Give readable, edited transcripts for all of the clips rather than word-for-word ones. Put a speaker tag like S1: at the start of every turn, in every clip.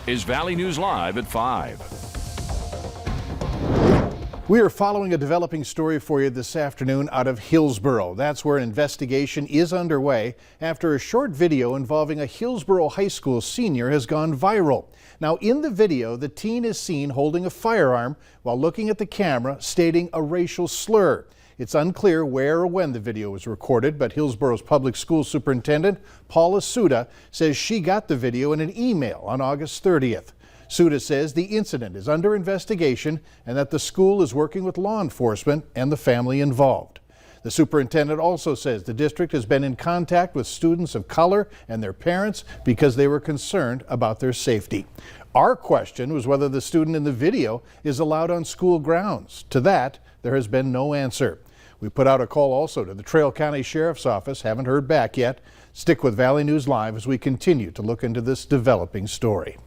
S1: is Valley News Live at 5.
S2: We are following a developing story for you this afternoon out of Hillsboro. That's where an investigation is underway after a short video involving a Hillsboro High School senior has gone viral. Now, in the video, the teen is seen holding a firearm while looking at the camera, stating a racial slur. It's unclear where or when the video was recorded, but Hillsboro's public school superintendent, Paula Suda, says she got the video in an email on August 30th. Suda says the incident is under investigation and that the school is working with law enforcement and the family involved. The superintendent also says the district has been in contact with students of color and their parents because they were concerned about their safety. Our question was whether the student in the video is allowed on school grounds. To that, there has been no answer. We put out a call also to the Trail County Sheriff's Office. Haven't heard back yet. Stick with Valley News Live as we continue to look into this developing story.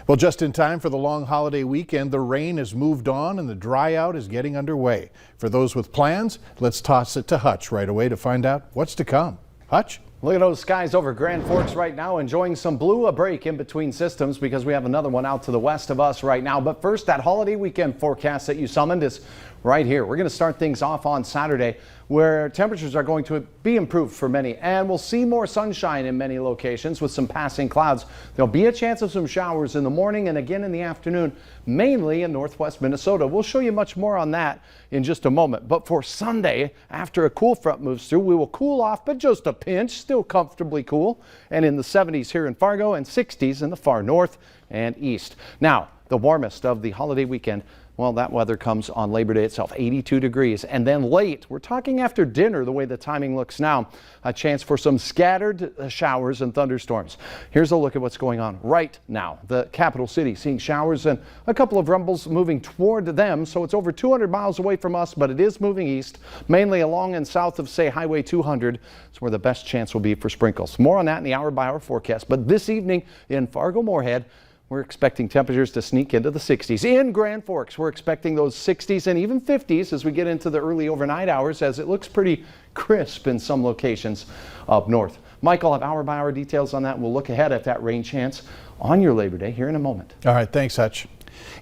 S2: Well, just in time for the long holiday weekend, the rain has moved on and the dry out is getting underway. For those with plans, let's toss it to Hutch right away to find out what's to come. Hutch?
S3: Look at those skies over Grand Forks right now, enjoying some blue, a break in between systems because we have another one out to the west of us right now. But first, that holiday weekend forecast that you summoned is right here. We're going to start things off on Saturday, where temperatures are going to be improved for many, and we'll see more sunshine in many locations with some passing clouds. There'll be a chance of some showers in the morning and again in the afternoon, mainly in northwest Minnesota. We'll show you much more on that in just a moment. But for Sunday, after a cool front moves through, we will cool off, but just a pinch, still comfortably cool, and in the 70s here in Fargo and 60s in the far north and east. Now, the warmest of the holiday weekend, well, that weather comes on Labor Day itself, 82 degrees. And then late, we're talking after dinner, the way the timing looks now, a chance for some scattered showers and thunderstorms. Here's a look at what's going on right now. The capital city seeing showers and a couple of rumbles moving toward them. So it's over 200 miles away from us, but it is moving east, mainly along and south of, say, Highway 200. It's where the best chance will be for sprinkles. More on that in the hour-by-hour forecast. But this evening in Fargo-Moorhead, we're expecting temperatures to sneak into the 60s. In Grand Forks, we're expecting those 60s and even 50s as we get into the early overnight hours, as it looks pretty crisp in some locations up north. Mike, I'll have hour-by-hour details on that. We'll look ahead at that rain chance on your Labor Day here in a moment.
S2: All right, thanks, Hutch.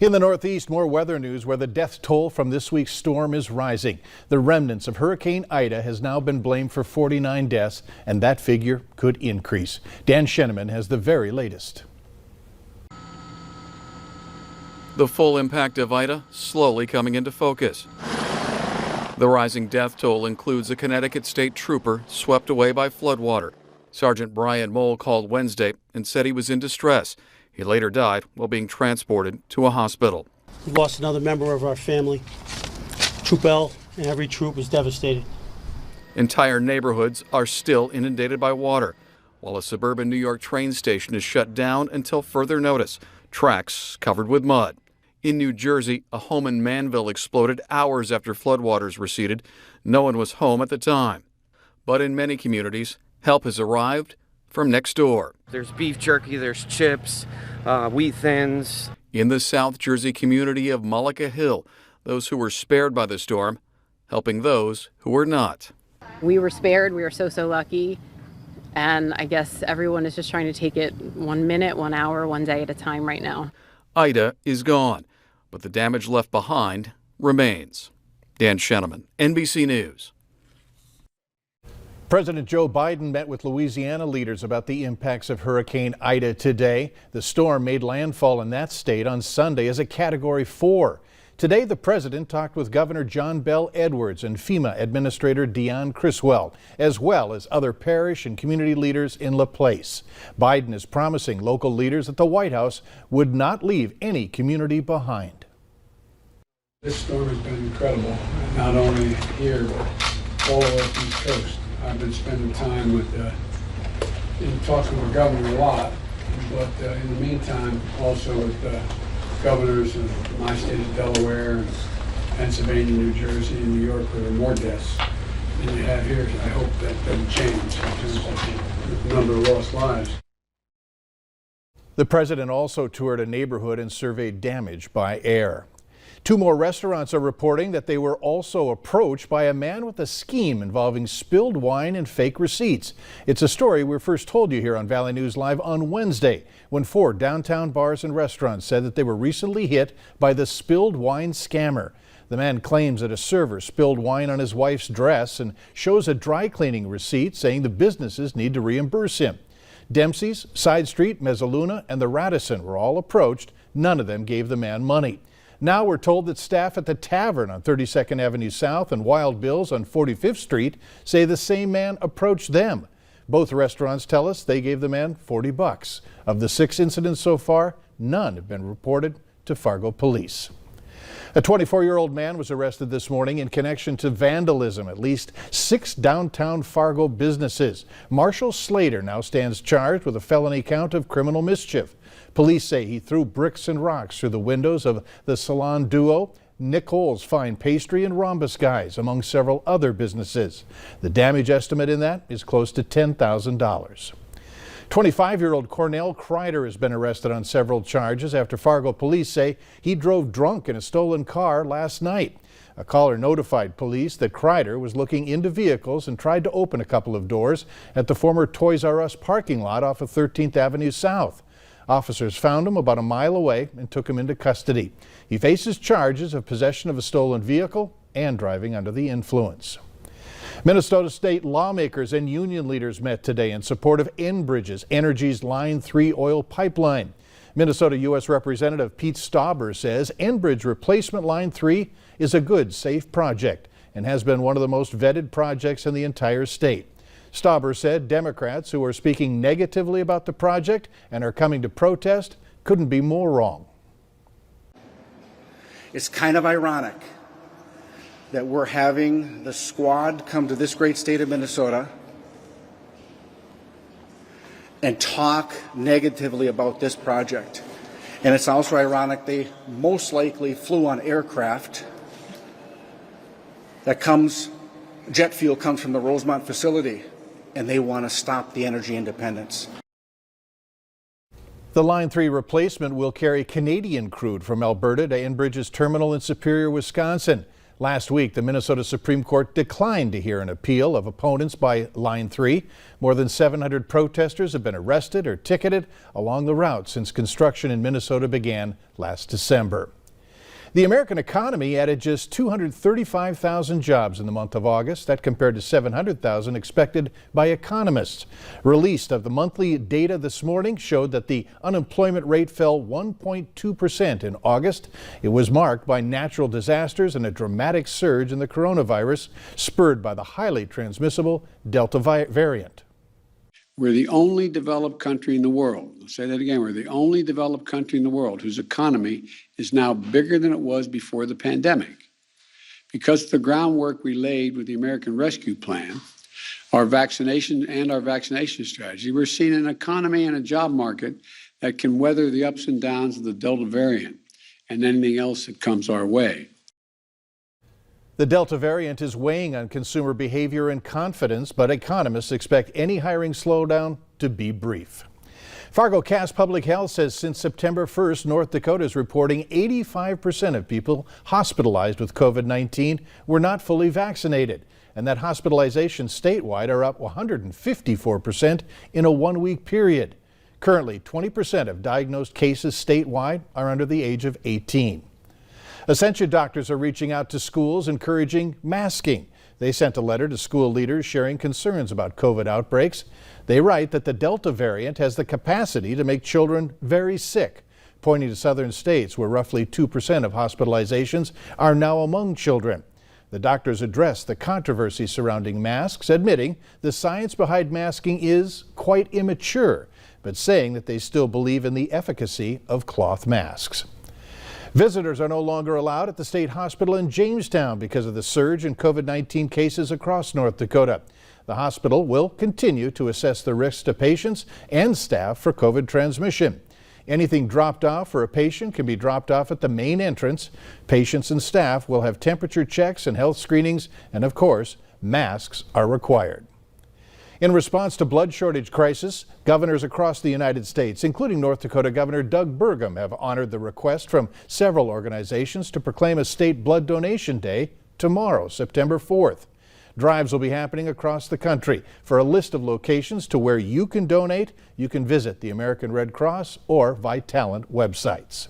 S2: In the Northeast, more weather news where the death toll from this week's storm is rising. The remnants of Hurricane Ida has now been blamed for 49 deaths, and that figure could increase. Dan Scheneman has the very latest.
S4: The full impact of Ida slowly coming into focus. The rising death toll includes a Connecticut state trooper swept away by floodwater. Sergeant Brian Mole called Wednesday and said he was in distress. He later died while being transported to a hospital.
S5: We lost another member of our family. Troop L, and every troop was devastated.
S4: Entire neighborhoods are still inundated by water, while a suburban New York train station is shut down until further notice. Tracks covered with mud. In New Jersey, a home in Manville exploded hours after floodwaters receded. No one was home at the time. But in many communities, help has arrived from next door.
S6: There's beef jerky, there's chips, wheat thins.
S4: In the South Jersey community of Mullica Hill, those who were spared by the storm, helping those who were not.
S7: We were spared. We were so lucky. And I guess everyone is just trying to take it 1 minute, 1 hour, 1 day at a time right now.
S4: Ida is gone, but the damage left behind remains. Dan Scheneman, NBC News.
S2: President Joe Biden met with Louisiana leaders about the impacts of Hurricane Ida today. The storm made landfall in that state on Sunday as a Category 4. Today, the president talked with Governor John Bell Edwards and FEMA Administrator Dion Criswell, as well as other parish and community leaders in LaPlace. Biden is promising local leaders that the White House would not leave any community behind.
S8: This storm has been incredible, not only here, but all over the East Coast. I've been spending time in talking with Governor a lot, but in the meantime, also with governors in my state of Delaware, and Pennsylvania, New Jersey, and New York, where there are more deaths than you have here. I hope that doesn't change in terms of the number of lost lives.
S2: The president also toured a neighborhood and surveyed damage by air. Two more restaurants are reporting that they were also approached by a man with a scheme involving spilled wine and fake receipts. It's a story we first told you here on Valley News Live on Wednesday, when 4 downtown bars and restaurants said that they were recently hit by the spilled wine scammer. The man claims that a server spilled wine on his wife's dress and shows a dry cleaning receipt saying the businesses need to reimburse him. Dempsey's, Side Street, Mezzaluna, and the Radisson were all approached. None of them gave the man money. Now we're told that staff at the Tavern on 32nd Avenue South and Wild Bill's on 45th Street say the same man approached them. Both restaurants tell us they gave the man $40. Of the 6 incidents so far, none have been reported to Fargo police. A 24-year-old man was arrested this morning in connection to vandalism at least 6 downtown Fargo businesses. Marshall Slater now stands charged with a felony count of criminal mischief. Police say he threw bricks and rocks through the windows of the Salon Duo, Nicole's Fine Pastry, and Rhombus Guys, among several other businesses. The damage estimate in that is close to $10,000. 25-year-old Cornell Kreider has been arrested on several charges after Fargo police say he drove drunk in a stolen car last night. A caller notified police that Kreider was looking into vehicles and tried to open a couple of doors at the former Toys R Us parking lot off of 13th Avenue South. Officers found him about a mile away and took him into custody. He faces charges of possession of a stolen vehicle and driving under the influence. Minnesota state lawmakers and union leaders met today in support of Enbridge Energy's Line 3 oil pipeline. Minnesota U.S. Representative Pete Stauber says Enbridge replacement Line 3 is a good, safe project and has been one of the most vetted projects in the entire state. Stauber said Democrats who are speaking negatively about the project and are coming to protest couldn't be more wrong.
S9: It's kind of ironic that we're having the squad come to this great state of Minnesota and talk negatively about this project. And it's also ironic they most likely flew on aircraft that jet fuel comes from the Rosemont facility, and they want to stop the energy independence.
S2: The Line 3 replacement will carry Canadian crude from Alberta to Enbridge's terminal in Superior, Wisconsin. Last week, the Minnesota Supreme Court declined to hear an appeal of opponents by Line 3. More than 700 protesters have been arrested or ticketed along the route since construction in Minnesota began last December. The American economy added just 235,000 jobs in the month of August. That compared to 700,000 expected by economists. Released of the monthly data this morning showed that the unemployment rate fell 1.2% in August. It was marked by natural disasters and a dramatic surge in the coronavirus, spurred by the highly transmissible Delta variant.
S8: We're the only developed country in the world. I'll say that again. We're the only developed country in the world whose economy is now bigger than it was before the pandemic. Because of the groundwork we laid with the American Rescue Plan, our vaccination strategy, we're seeing an economy and a job market that can weather the ups and downs of the Delta variant and anything else that comes our way.
S2: The Delta variant is weighing on consumer behavior and confidence, but economists expect any hiring slowdown to be brief. Fargo Cass Public Health says since September 1st, North Dakota is reporting 85% of people hospitalized with COVID-19 were not fully vaccinated, and that hospitalizations statewide are up 154% in a one-week period. Currently, 20% of diagnosed cases statewide are under the age of 18. Essentia doctors are reaching out to schools encouraging masking. They sent a letter to school leaders sharing concerns about COVID outbreaks. They write that the Delta variant has the capacity to make children very sick, pointing to southern states where roughly 2% of hospitalizations are now among children. The doctors address the controversy surrounding masks, admitting the science behind masking is quite immature, but saying that they still believe in the efficacy of cloth masks. Visitors are no longer allowed at the state hospital in Jamestown because of the surge in COVID-19 cases across North Dakota. The hospital will continue to assess the risks to patients and staff for COVID transmission. Anything dropped off for a patient can be dropped off at the main entrance. Patients and staff will have temperature checks and health screenings, and of course, masks are required. In response to blood shortage crisis, governors across the United States, including North Dakota Governor Doug Burgum, have honored the request from several organizations to proclaim a state blood donation day tomorrow, September 4th. Drives will be happening across the country. For a list of locations to where you can donate, you can visit the American Red Cross or Vitalant websites.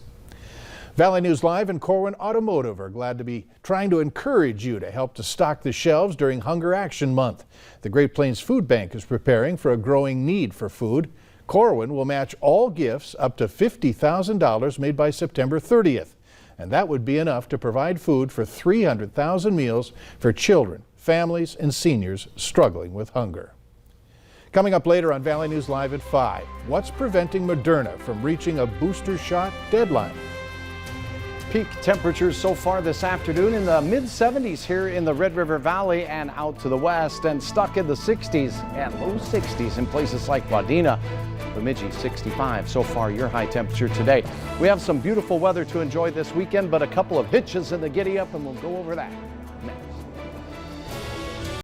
S2: Valley News Live and Corwin Automotive are glad to be trying to encourage you to help to stock the shelves during Hunger Action Month. The Great Plains Food Bank is preparing for a growing need for food. Corwin will match all gifts up to $50,000 made by September 30th. And that would be enough to provide food for 300,000 meals for children, families, and seniors struggling with hunger. Coming up later on Valley News Live at 5, what's preventing Moderna from reaching a booster shot deadline?
S3: Peak temperatures so far this afternoon in the mid-70s here in the Red River Valley and out to the west, and stuck in the 60s and low 60s in places like Wadena. Bemidji 65 so far your high temperature today. We have some beautiful weather to enjoy this weekend, but a couple of hitches in the giddy up, and we'll go over that.